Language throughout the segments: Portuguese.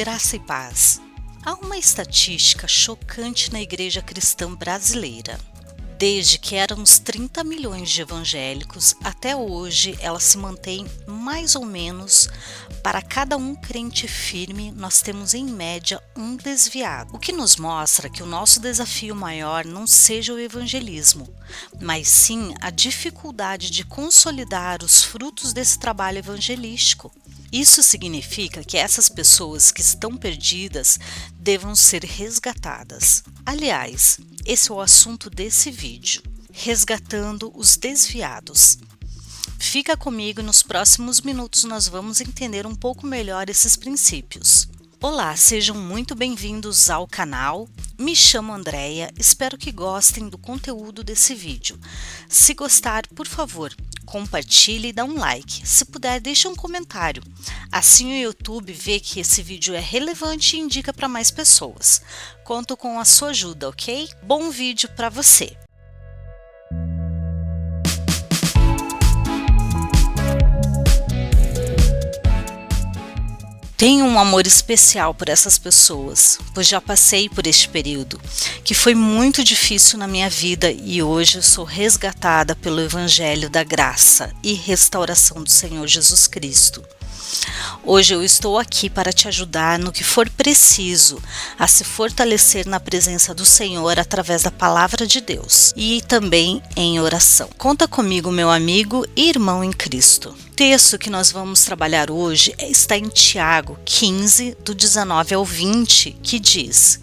graça e paz. Há uma estatística chocante na igreja cristã brasileira. Desde que éramos 30 milhões de evangélicos, até hoje ela se mantém mais ou menos. Para cada um crente firme, nós temos em média um desviado. O que nos mostra que o nosso desafio maior não seja o evangelismo, mas sim a dificuldade de consolidar os frutos desse trabalho evangelístico. Isso significa que essas pessoas que estão perdidas devam ser resgatadas. Aliás, esse é o assunto desse vídeo: resgatando os desviados. Fica comigo e nos próximos minutos nós vamos entender um pouco melhor esses princípios. Olá, sejam muito bem-vindos ao canal. Me chamo Andréia, espero que gostem do conteúdo desse vídeo. Se gostar, por favor, compartilhe e dá um like. Se puder, deixe um comentário. Assim o YouTube vê que esse vídeo é relevante e indica para mais pessoas. Conto com a sua ajuda, ok? Bom vídeo para você! Tenho um amor especial por essas pessoas, pois já passei por este período, que foi muito difícil na minha vida e hoje eu sou resgatada pelo Evangelho da Graça e Restauração do Senhor Jesus Cristo. Hoje eu estou aqui para te ajudar no que for preciso a se fortalecer na presença do Senhor através da Palavra de Deus e também em oração. Conta comigo, meu amigo e irmão em Cristo. O texto que nós vamos trabalhar hoje está em Tiago 15, do 19 ao 20, que diz: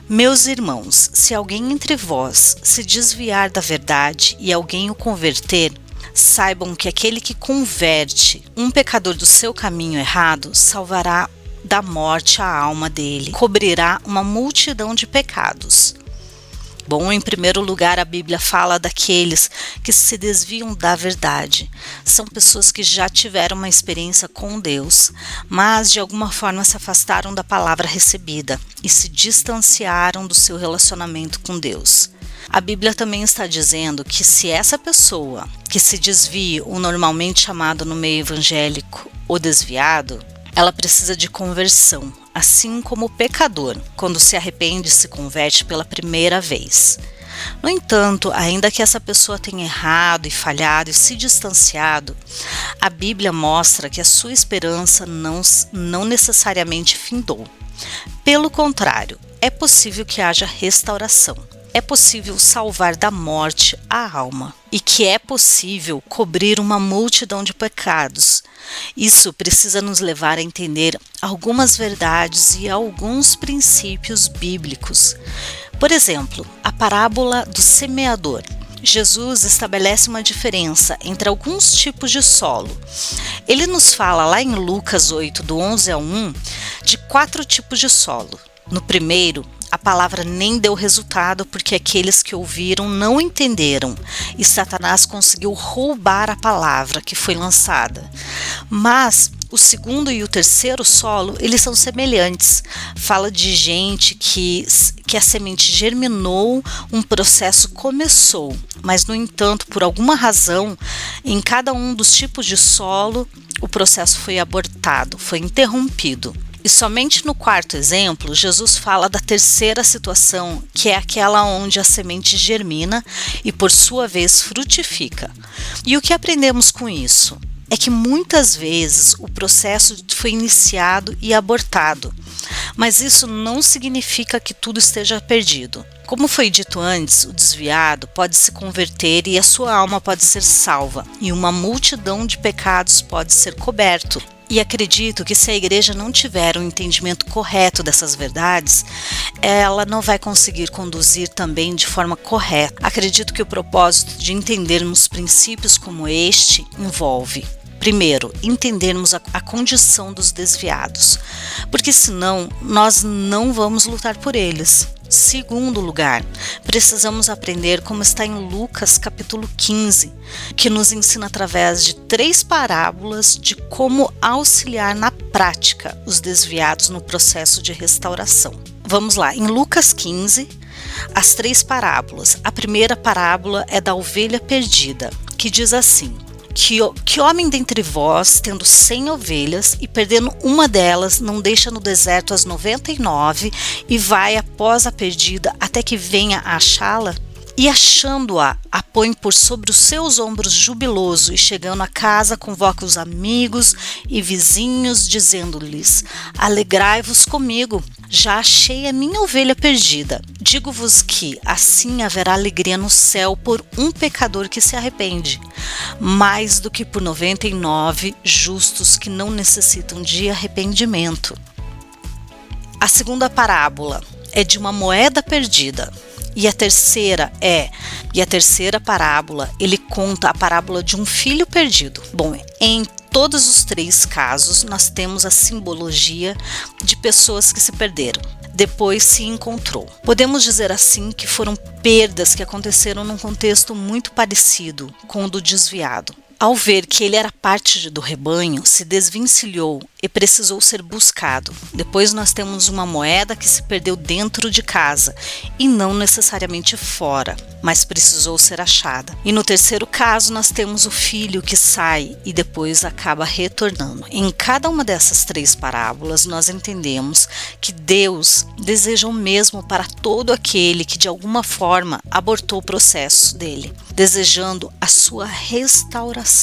Meus irmãos, se alguém entre vós se desviar da verdade e alguém o converter, saibam que aquele que converte um pecador do seu caminho errado salvará da morte a alma dele, cobrirá uma multidão de pecados. Bom, em primeiro lugar, a Bíblia fala daqueles que se desviam da verdade. São pessoas que já tiveram uma experiência com Deus, mas de alguma forma se afastaram da palavra recebida e se distanciaram do seu relacionamento com Deus. A Bíblia também está dizendo que se essa pessoa que se desvia, o normalmente chamado no meio evangélico o desviado, ela precisa de conversão, assim como o pecador, quando se arrepende e se converte pela primeira vez. No entanto, ainda que essa pessoa tenha errado e falhado e se distanciado, a Bíblia mostra que a sua esperança não necessariamente findou. Pelo contrário, é possível que haja restauração. É possível salvar da morte a alma e que é possível cobrir uma multidão de pecados. Isso precisa nos levar a entender algumas verdades e alguns princípios bíblicos. Por exemplo, a parábola do semeador. Jesus estabelece uma diferença entre alguns tipos de solo. Ele nos fala lá em Lucas 8, do 11 ao 1, de 4 tipos de solo. No primeiro, a palavra nem deu resultado porque aqueles que ouviram não entenderam e Satanás conseguiu roubar a palavra que foi lançada. Mas o segundo e o terceiro solo, eles são semelhantes. Fala de gente que a semente germinou, um processo começou, mas no entanto, por alguma razão, em cada um dos tipos de solo, o processo foi abortado, foi interrompido. E somente no quarto exemplo, Jesus fala da terceira situação, que é aquela onde a semente germina e, por sua vez, frutifica. E o que aprendemos com isso? É que muitas vezes o processo foi iniciado e abortado, mas isso não significa que tudo esteja perdido. Como foi dito antes, o desviado pode se converter e a sua alma pode ser salva, e uma multidão de pecados pode ser coberto. E acredito que se a igreja não tiver um entendimento correto dessas verdades, ela não vai conseguir conduzir também de forma correta. Acredito que o propósito de entendermos princípios como este envolve: primeiro, entendermos a condição dos desviados, porque senão nós não vamos lutar por eles. Segundo lugar, precisamos aprender como está em Lucas capítulo 15, que nos ensina através de 3 parábolas de como auxiliar na prática os desviados no processo de restauração. Vamos lá, em Lucas 15, as 3 parábolas. A primeira parábola é da ovelha perdida, que diz assim: Que homem dentre vós, tendo 100 ovelhas e perdendo uma delas, não deixa no deserto as 99 e vai após a perdida até que venha a achá-la? E achando-a, a põe por sobre os seus ombros jubiloso, e chegando a casa convoca os amigos e vizinhos, dizendo-lhes: alegrai-vos comigo, já achei a minha ovelha perdida. Digo-vos que assim haverá alegria no céu por um pecador que se arrepende, mais do que por 99 justos que não necessitam de arrependimento. A segunda parábola é de uma moeda perdida. E a terceira parábola, ele conta a parábola de um filho perdido. Bom, em todos os 3 casos, nós temos a simbologia de pessoas que se perderam, depois se encontrou. Podemos dizer assim que foram perdas que aconteceram num contexto muito parecido com o do desviado. Ao ver que ele era parte do rebanho, se desvencilhou e precisou ser buscado. Depois nós temos uma moeda que se perdeu dentro de casa e não necessariamente fora, mas precisou ser achada. E no terceiro caso nós temos o filho que sai e depois acaba retornando. Em cada uma dessas 3 parábolas nós entendemos que Deus deseja o mesmo para todo aquele que de alguma forma abortou o processo dele, desejando a sua restauração.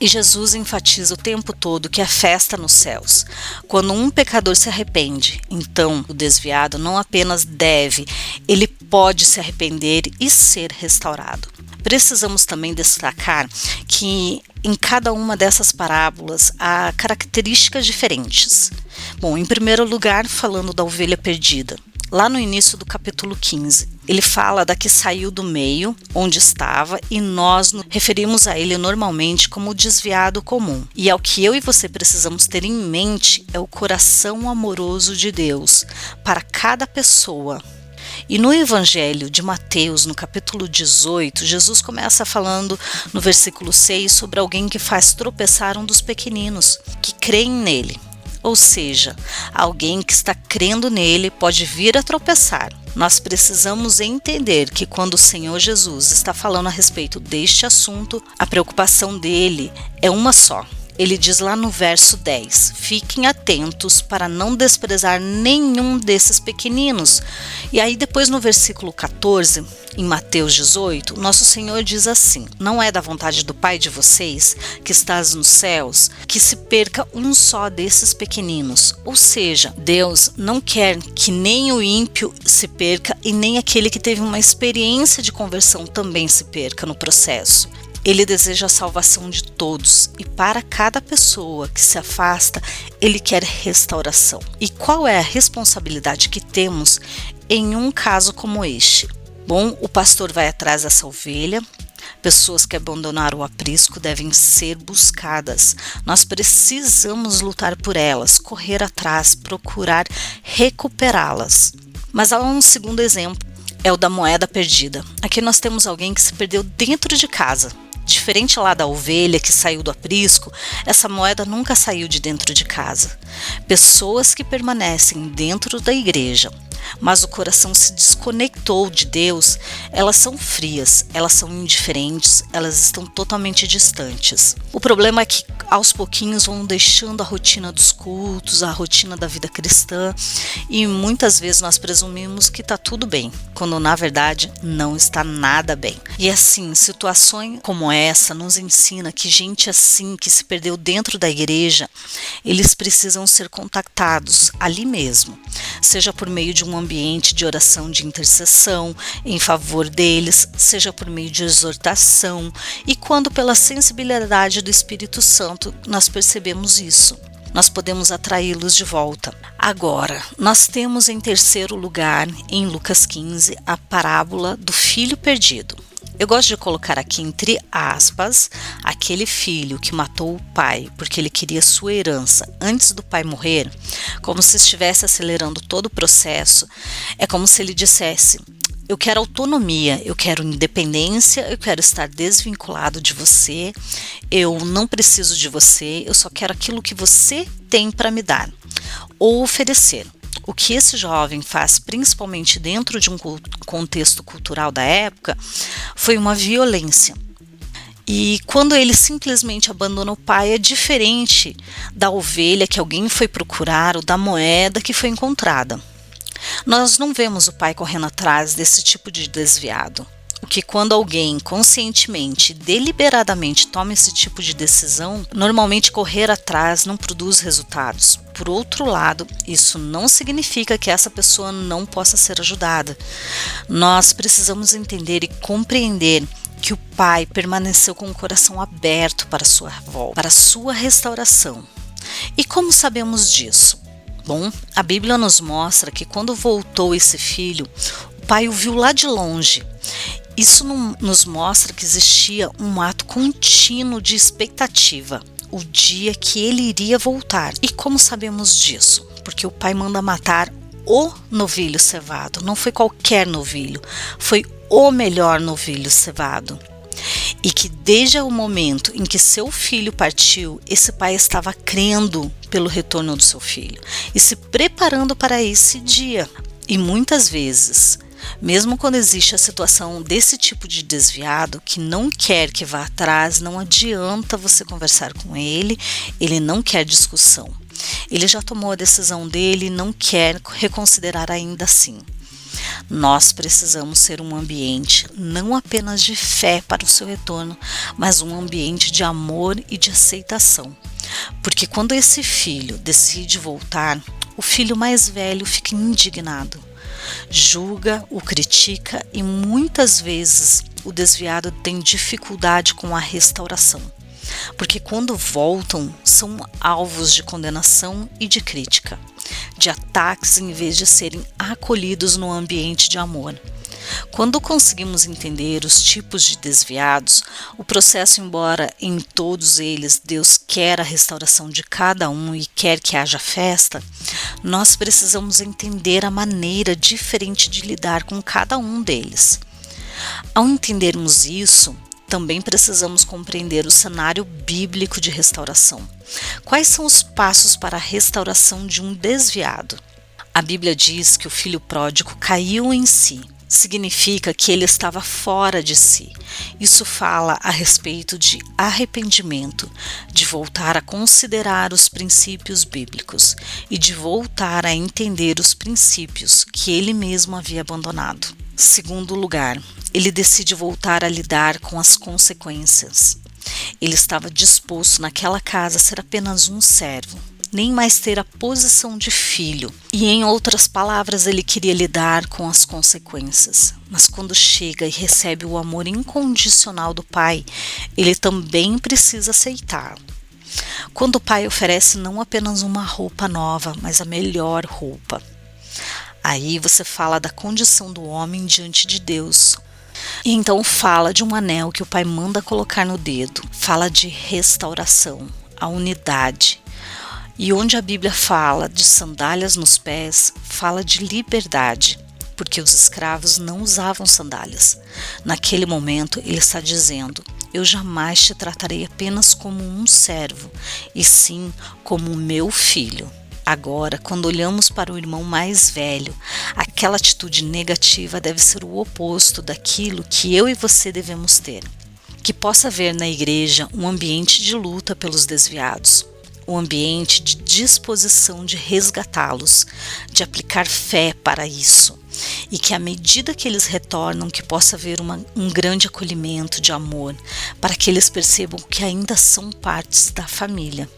E Jesus enfatiza o tempo todo que a festa nos céus. Quando um pecador se arrepende, então o desviado não apenas deve, ele pode se arrepender e ser restaurado. Precisamos também destacar que em cada uma dessas parábolas há características diferentes. Bom, em primeiro lugar, falando da ovelha perdida. Lá no início do capítulo 15, ele fala da que saiu do meio, onde estava, e nós nos referimos a ele normalmente como o desviado comum. E ao que eu e você precisamos ter em mente é o coração amoroso de Deus para cada pessoa. E no Evangelho de Mateus, no capítulo 18, Jesus começa falando no versículo 6 sobre alguém que faz tropeçar um dos pequeninos, que creem nele. Ou seja, alguém que está crendo nele pode vir a tropeçar. Nós precisamos entender que quando o Senhor Jesus está falando a respeito deste assunto, a preocupação dele é uma só. Ele diz lá no verso 10, fiquem atentos para não desprezar nenhum desses pequeninos. E aí depois no versículo 14, em Mateus 18, nosso Senhor diz assim, não é da vontade do Pai de vocês, que estás nos céus, que se perca um só desses pequeninos. Ou seja, Deus não quer que nem o ímpio se perca e nem aquele que teve uma experiência de conversão também se perca no processo. Ele deseja a salvação de todos e para cada pessoa que se afasta, ele quer restauração. E qual é a responsabilidade que temos em um caso como este? Bom, o pastor vai atrás dessa ovelha. Pessoas que abandonaram o aprisco devem ser buscadas. Nós precisamos lutar por elas, correr atrás, procurar recuperá-las. Mas há um segundo exemplo, é o da moeda perdida. Aqui nós temos alguém que se perdeu dentro de casa. Diferente lá da ovelha que saiu do aprisco, essa moeda nunca saiu de dentro de casa. Pessoas que permanecem dentro da igreja, mas o coração se desconectou de Deus, elas são frias, elas são indiferentes, elas estão totalmente distantes. O problema é que aos pouquinhos vão deixando a rotina dos cultos, a rotina da vida cristã e muitas vezes nós presumimos que está tudo bem, quando na verdade não está nada bem. E assim, situações como essa nos ensina que gente assim que se perdeu dentro da igreja, eles precisam ser contactados ali mesmo, seja por meio de um ambiente de oração de intercessão em favor deles, seja por meio de exortação e quando pela sensibilidade do Espírito Santo nós percebemos isso, nós podemos atraí-los de volta. Agora, nós temos em terceiro lugar, em Lucas 15, a parábola do filho perdido. Eu gosto de colocar aqui entre aspas, aquele filho que matou o pai porque ele queria sua herança antes do pai morrer, como se estivesse acelerando todo o processo, é como se ele dissesse, eu quero autonomia, eu quero independência, eu quero estar desvinculado de você, eu não preciso de você, eu só quero aquilo que você tem para me dar ou oferecer. O que esse jovem faz, principalmente dentro de um contexto cultural da época, foi uma violência. E quando ele simplesmente abandona o pai, é diferente da ovelha que alguém foi procurar ou da moeda que foi encontrada. Nós não vemos o pai correndo atrás desse tipo de desviado. O que quando alguém conscientemente, deliberadamente toma esse tipo de decisão, normalmente correr atrás não produz resultados. Por outro lado, isso não significa que essa pessoa não possa ser ajudada. Nós precisamos entender e compreender que o pai permaneceu com o coração aberto para sua volta, para sua restauração. E como sabemos disso? Bom, a Bíblia nos mostra que quando voltou esse filho, o pai o viu lá de longe. Isso nos mostra que existia um ato contínuo de expectativa, o dia que ele iria voltar. E como sabemos disso? Porque o pai manda matar o novilho cevado, não foi qualquer novilho, foi o melhor novilho cevado. E que desde o momento em que seu filho partiu, esse pai estava crendo pelo retorno do seu filho e se preparando para esse dia. E muitas vezes, mesmo quando existe a situação desse tipo de desviado que não quer que vá atrás, não adianta você conversar com ele, ele não quer discussão. Ele já tomou a decisão dele e não quer reconsiderar ainda assim. Nós precisamos ser um ambiente não apenas de fé para o seu retorno, mas um ambiente de amor e de aceitação. Porque quando esse filho decide voltar, o filho mais velho fica indignado, julga, o critica e muitas vezes o desviado tem dificuldade com a restauração. Porque quando voltam, são alvos de condenação e de crítica, de ataques em vez de serem acolhidos no ambiente de amor. Quando conseguimos entender os tipos de desviados, o processo, embora em todos eles Deus quer a restauração de cada um e quer que haja festa, nós precisamos entender a maneira diferente de lidar com cada um deles. Ao entendermos isso, também precisamos compreender o cenário bíblico de restauração. Quais são os passos para a restauração de um desviado? A Bíblia diz que o filho pródigo caiu em si. Significa que ele estava fora de si. Isso fala a respeito de arrependimento, de voltar a considerar os princípios bíblicos e de voltar a entender os princípios que ele mesmo havia abandonado. Segundo lugar, ele decide voltar a lidar com as consequências. Ele estava disposto naquela casa a ser apenas um servo, nem mais ter a posição de filho. E em outras palavras, ele queria lidar com as consequências. Mas quando chega e recebe o amor incondicional do pai, ele também precisa aceitar. Quando o pai oferece não apenas uma roupa nova, mas a melhor roupa. Aí você fala da condição do homem diante de Deus. E então fala de um anel que o pai manda colocar no dedo. Fala de restauração, a unidade. E onde a Bíblia fala de sandálias nos pés, fala de liberdade, porque os escravos não usavam sandálias. Naquele momento ele está dizendo: eu jamais te tratarei apenas como um servo, e sim como o meu filho. Agora, quando olhamos para o irmão mais velho, aquela atitude negativa deve ser o oposto daquilo que eu e você devemos ter. Que possa haver na igreja um ambiente de luta pelos desviados, um ambiente de disposição de resgatá-los, de aplicar fé para isso. E que à medida que eles retornam, que possa haver um grande acolhimento de amor, para que eles percebam que ainda são partes da família.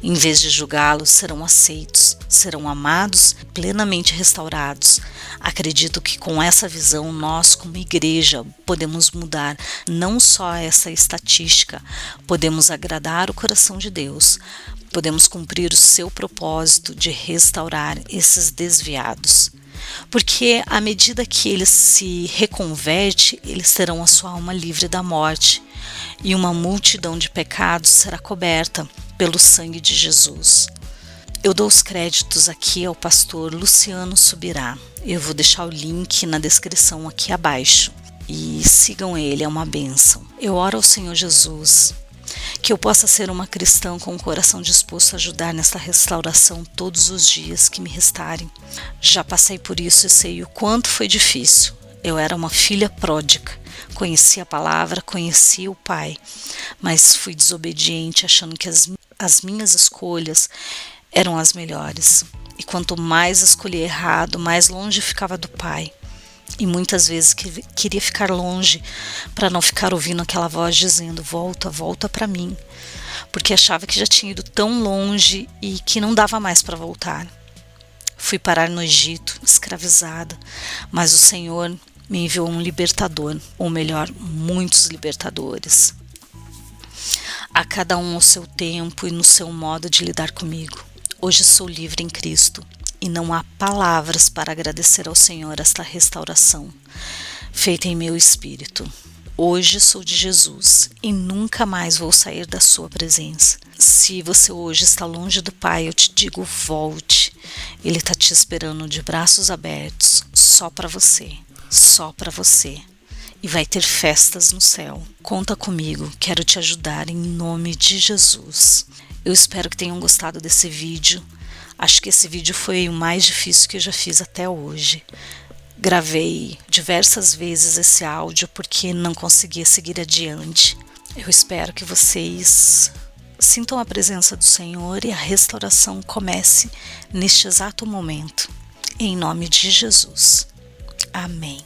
Em vez de julgá-los, serão aceitos, serão amados, plenamente restaurados. Acredito que com essa visão nós, como igreja, podemos mudar não só essa estatística, podemos agradar o coração de Deus, podemos cumprir o seu propósito de restaurar esses desviados. Porque à medida que ele se reconverte, eles terão a sua alma livre da morte, e uma multidão de pecados será coberta pelo sangue de Jesus. Eu dou os créditos aqui ao pastor Luciano Subirá. Eu vou deixar o link na descrição aqui abaixo. E sigam ele, é uma bênção. Eu oro ao Senhor Jesus que eu possa ser uma cristã com o coração disposto a ajudar nesta restauração todos os dias que me restarem. Já passei por isso e sei o quanto foi difícil. Eu era uma filha pródiga Conheci a palavra, conheci o Pai, mas fui desobediente, achando que as minhas escolhas eram as melhores. E quanto mais escolhi errado, mais longe ficava do Pai. E muitas vezes queria ficar longe para não ficar ouvindo aquela voz dizendo: volta, volta para mim, porque achava que já tinha ido tão longe e que não dava mais para voltar. Fui parar no Egito, escravizada, mas o Senhor me enviou um libertador, ou melhor, muitos libertadores. A cada um ao seu tempo e no seu modo de lidar comigo. Hoje sou livre em Cristo e não há palavras para agradecer ao Senhor esta restauração feita em meu espírito. Hoje sou de Jesus e nunca mais vou sair da sua presença. Se você hoje está longe do Pai, eu te digo, volte. Ele está te esperando de braços abertos, só para você, só para você. E vai ter festas no céu. Conta comigo, quero te ajudar em nome de Jesus. Eu espero que tenham gostado desse vídeo. Acho que esse vídeo foi o mais difícil que eu já fiz até hoje. Gravei diversas vezes esse áudio porque não conseguia seguir adiante. Eu espero que vocês sintam a presença do Senhor e a restauração comece neste exato momento. Em nome de Jesus. Amém.